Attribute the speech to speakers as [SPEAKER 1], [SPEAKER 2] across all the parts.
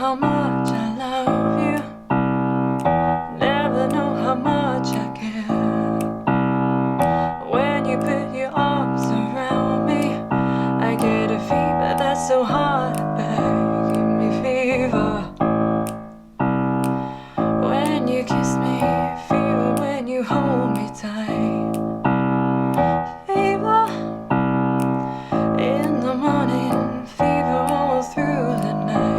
[SPEAKER 1] how much I love you. Never know how much I care. When you put your arms around me, I get a fever that's so hard to bear. Give me fever. When you kiss me, fever when you hold me tight. Fever in the morning, fever all through the night.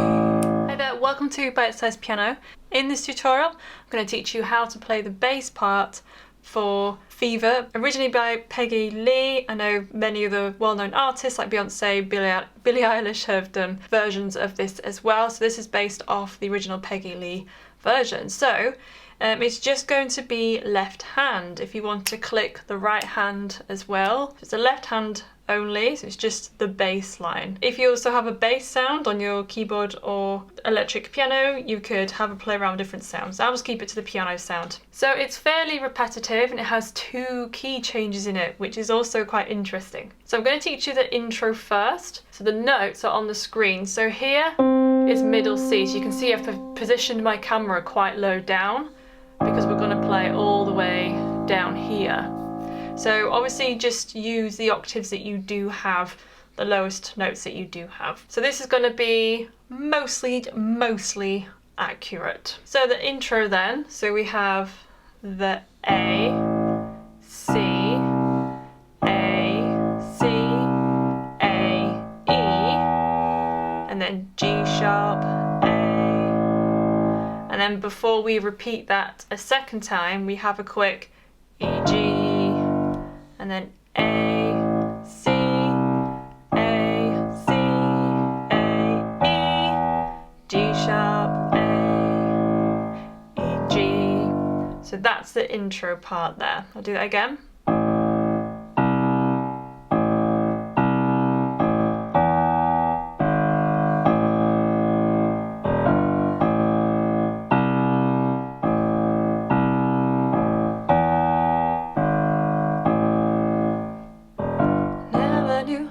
[SPEAKER 1] Hi there, welcome to Bitesize Piano. In this tutorial, I'm going to teach you how to play the bass part for Fever, originally by Peggy Lee. I know many of the well-known artists like Beyonce, Billie Eilish have done versions of this as well. So this is based off the original Peggy Lee version. So it's just going to be left hand. If you want to click the right hand as well, it's a left hand only, so it's just the bass line. If you also have a bass sound on your keyboard or electric piano, you could have a play around with different sounds. I'll just keep it to the piano sound. So it's fairly repetitive and it has 2 key changes in it, which is also quite interesting. So I'm going to teach you the intro first. So the notes are on the screen. So here is middle C. So you can see I've positioned my camera quite low down because we're going to play all the way down here. So obviously just use the octaves that you do have, the lowest notes that you do have. So this is going to be mostly accurate. So the intro then, so we have the A, C, A, C, A, E, and then G sharp, A, and then before we repeat that a second time, we have a quick E, G, and then A, C, A, C, A, E, G sharp, A, E, G. So that's the intro part there. I'll do that again.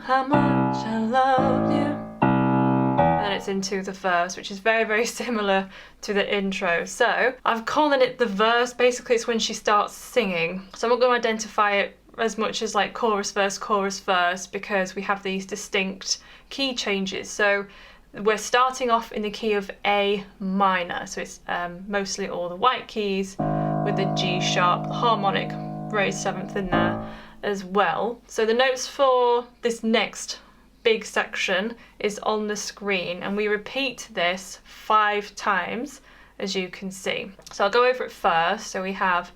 [SPEAKER 1] How much I loved you. And then it's into the verse, which is very similar to the intro. So I'm calling it the verse. Basically it's when she starts singing. So I'm not going to identify it as much as like chorus, verse, because we have these distinct key changes. So we're starting off in the key of A minor. So it's mostly all the white keys with the G sharp, the harmonic raised 7th in there as well. So the notes for this next big section is on the screen and we repeat this 5 times, as you can see. So I'll go over it first. So we have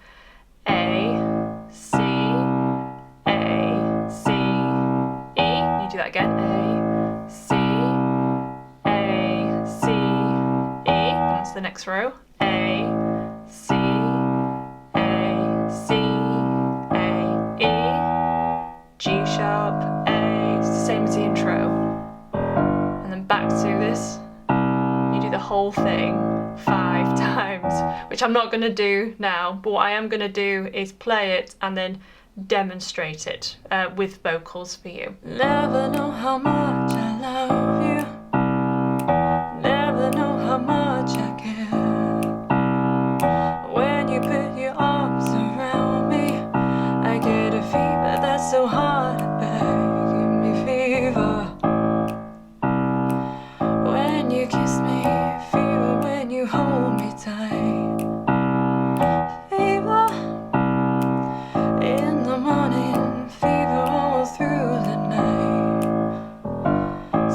[SPEAKER 1] A, C, A, C, E. You do that again. A, C, A, C, E. That's the next row. A, C, A, C, G sharp, A, it's the same as the intro. And then back to this, you do the whole thing 5 times, which I'm not going to do now, but what I am going to do is play it and then demonstrate it with vocals for you. Never know how much I love you. Never know how much I care. When you put your arms around me, I get a fever that's so hard to bear. Give me fever. When you kiss me, fever when you hold me tight. Fever in the morning, fever all through the night.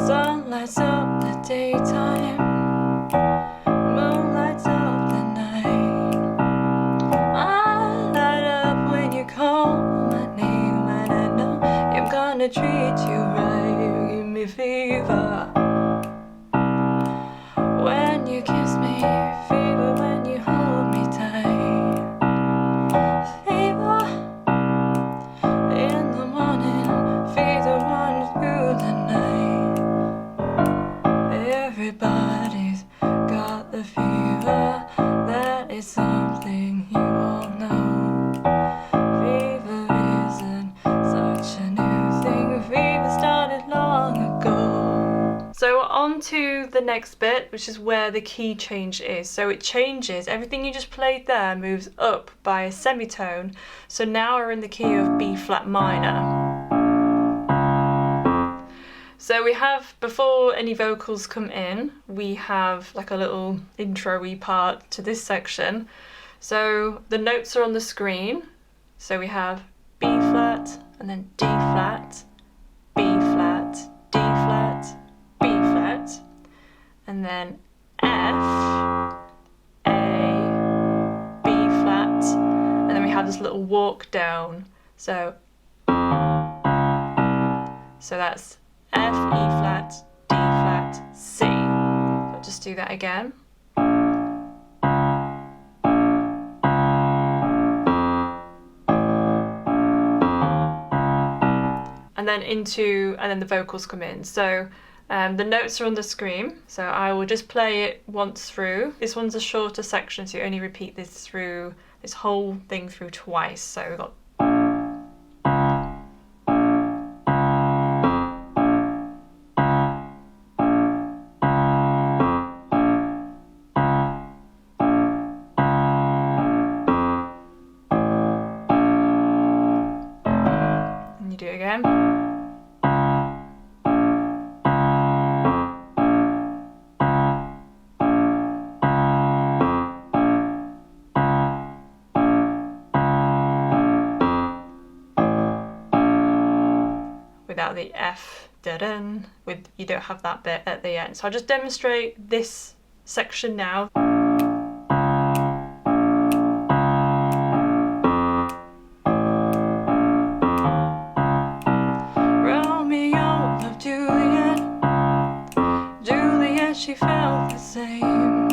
[SPEAKER 1] Sun lights up the daytime, moon lights up the night. I light up when you call my name, and I know I'm gonna treat you right. You give me fever. When you kiss me, fever when you hold me tight. Fever in the morning, fever runs through the night. Everybody's got the fever, that is something you all know. Fever isn't such a new thing, fever started long ago. to the next bit, which is where the key change is. So it changes, everything you just played there moves up by a semitone. So now we're in the key of B flat minor. So we have, before any vocals come in, we have like a little intro-y part to this section. So the notes are on the screen. So we have B flat, and then D flat, B flat, D flat, B flat, and then F, A, B flat, and then we have this little walk down. So that's F, E flat, D flat, C. I'll just do that again. And then the vocals come in. So the notes are on the screen. So I will just play it once through. This one's a shorter section, so you only repeat this whole thing through twice. So we've got do it again. Without the F, da-dun, you don't have that bit at the end. So I'll just demonstrate this section now. She felt the same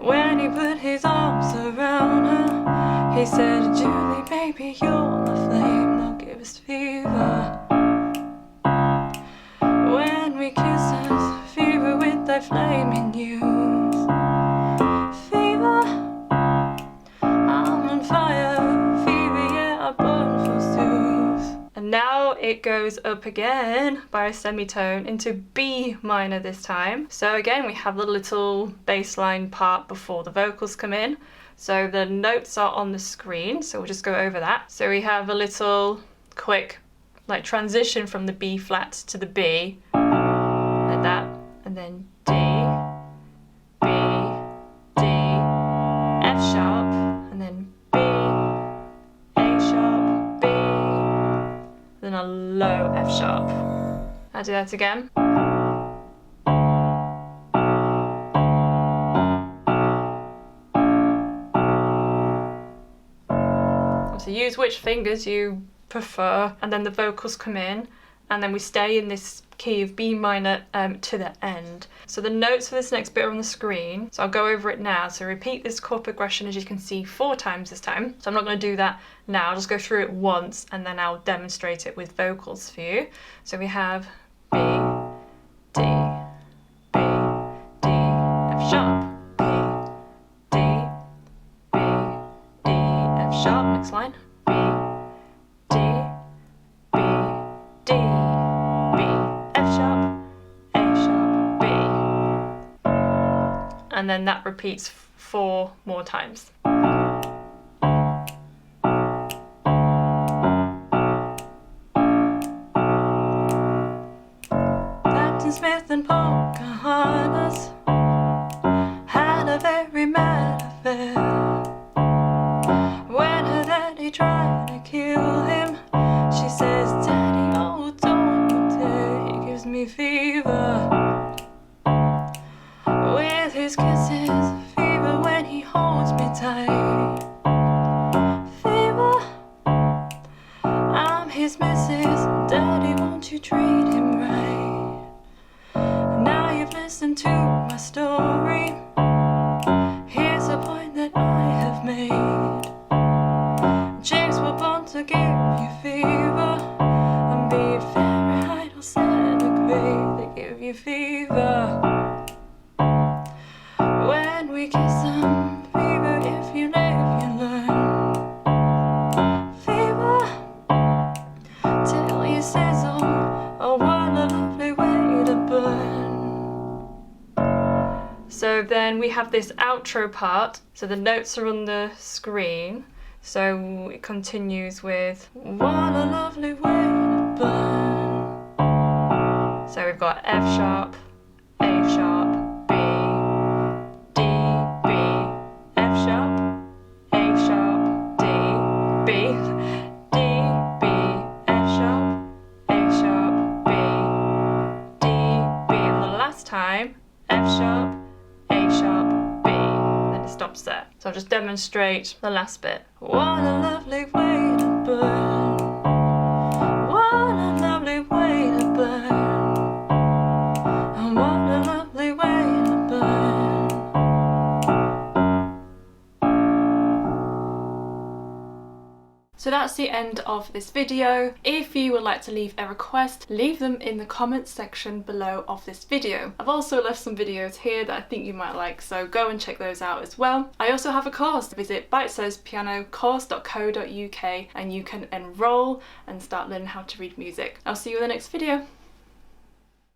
[SPEAKER 1] when he put his arms around her. He said, Julie, baby, you're my flame, don't give us fever. When we kiss us, fever with thy flaming news. Fever, I'm on fire, fever, yeah, I burn forsooth. And now it goes up again by a semitone into B minor this time. So again, we have the little bass line part before the vocals come in. So the notes are on the screen, so we'll just go over that. So we have a little quick like transition from the B flat to the B, like that, and then D, B, D, F sharp, and then B, A sharp, B, then a low F sharp. I'll do that again. So use which fingers you prefer, and then the vocals come in, and then we stay in this key of B minor to the end. So the notes for this next bit are on the screen, so I'll go over it now. So repeat this chord progression, as you can see, 4 times this time. So I'm not going to do that now, I'll just go through it once and then I'll demonstrate it with vocals for you. So we have B, D, B, D, F sharp, B, D, B, D, F sharp, next line, B, D, B, D, B, F sharp, A sharp, B. And then that repeats 4 more times. Smith and Pocahontas had a very mad affair. When her daddy tried to kill him, she says, Daddy, oh, don't you dare, he gives me fever. With his kisses, fever when he holds me tight. Fever, I'm his missus, Daddy, won't you treat him right? Listen to my story. Here's a point that I have made. Chicks were born to give you fever, and be Fahrenheit or centigrade, they give you fever. When we kiss them, fever, if you live, you learn. Fever, till you sizzle, oh what a lovely way to burn. have this outro part, so the notes are on the screen. So it continues with what a lovely way to burn. So we've got F sharp, A sharp, B, D, B, F sharp, A sharp, D, B, D, B, F sharp, A sharp, B, D, B, and the last time F sharp, A sharp, B, then it stops there. So I'll just demonstrate the last bit. What a lovely way to burn. What a lovely way to burn. What a lovely way to burn. So that's the end of this video. If you would like to leave a request, leave them in the comments section below of this video. I've also left some videos here that I think you might like, so go and check those out as well. I also have a course. Visit bitesizepianocourse.co.uk and you can enroll and start learning how to read music. I'll see you in the next video.